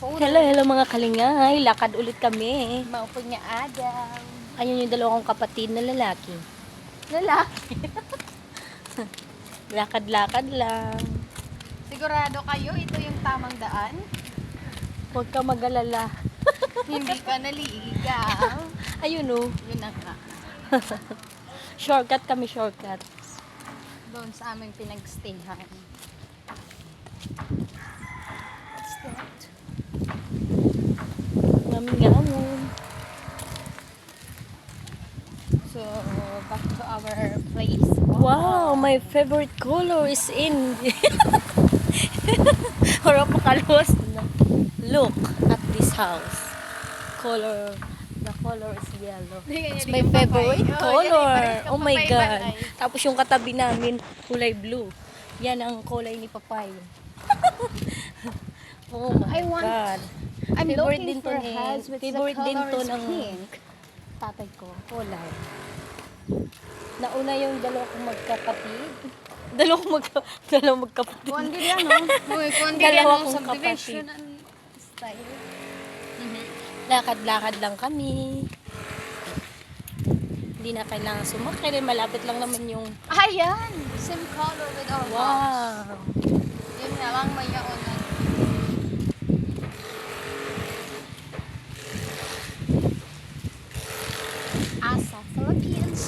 Hello, hello mga kalingay. Lakad ulit kami. Maupo niya Adam. Ayun yung dalawa kong kapatid na lalaki. Lalaki. Lakad-lakad lang. Sigurado kayo ito yung tamang daan? Huwag ka mag-alala. Hindi ka naligaw. Ayun oh. Yun na nga. Shortcut kami, shortcut. Doon sa aming pinag-stayhan. What's that? Ngaming-ngamon. So, back to our place. Wow, my favorite color is in. Harap makaluwas na. Look at this house. The color is yellow. It's my favorite color. Oh my God. Tapos yung katabi namin, kulay blue. Yan ang kulay ni Papay. Oh my God. I'm Favorite looking din to for a ni- house with the favorite din color to is ng pink. tatay ko. Kulay. Nauna yung dalawa kong magkapatid. Dalawang magkapatid. Kundi yan, no? Kundi yan, Dalawa no? kong Subdivision and style. Lakad-lakad lang kami. Hindi na kailangan sumakay. Malapit lang naman yung... Ayan! Same color with our house. Wow! Yun nga lang, may yaonan. Asa, Philippines.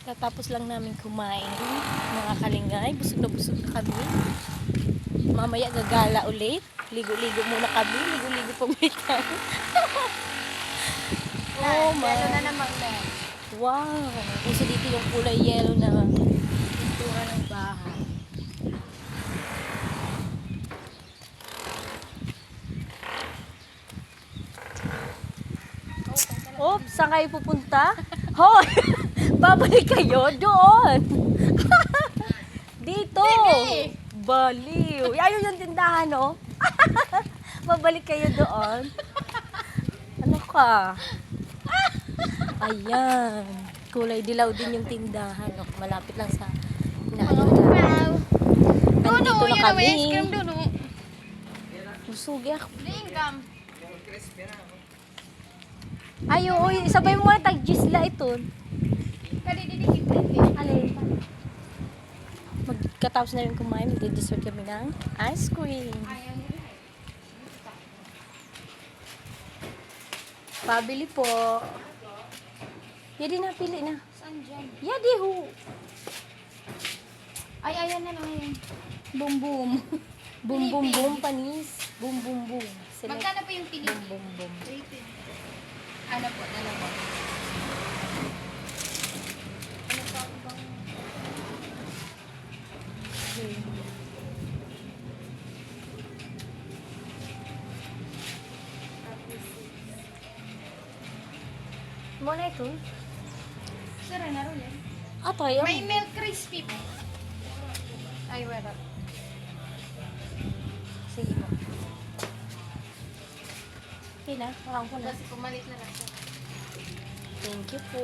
Tatapos lang namin kumain. Mga kalingay, busog na kami. Mamaya gagala ulit. Ligo-ligo muna kami. Ligo-ligo pamitan. Oh my. Yellow na naman na. Wow! Uso dito yung kulay yellow na pintura ng bahay. Oops, saan kayo pupunta? Hoy! Babalik kayo doon! Dito! Sige! Baliw! Ayun yung tindahan, oh! Babalik kayo doon. Ano ka? Ayan. Kulay dilaw din yung tindahan. Oh. Malapit lang sa inaano namin. Wow! Nandito na Yun ang kami. ice cream doon, oh. Busugi ako. Lingam. Ay, oo. Sabay mo muna tag-gisla ito. Kadididikit. Alin? Magkatapos na rin kumain, mag-dessert kami ng ice cream. Pabili po. Yadi na, pili na. Saan dyan? Yadi ho. Ay, ayan na lang yan. Boom boom. Boom boom boom panis. Boom boom boom. Select. Magkano pa yung pinili? Boom boom boom. Ano po, dalawa. Ano pa bang... Muna ito. Sara na rin yan. Ato, yung... May milk crispy po. Ay, wala. Sige po. Okay na, parang ko na. Kasi pumalit na lang siya. Thank you po.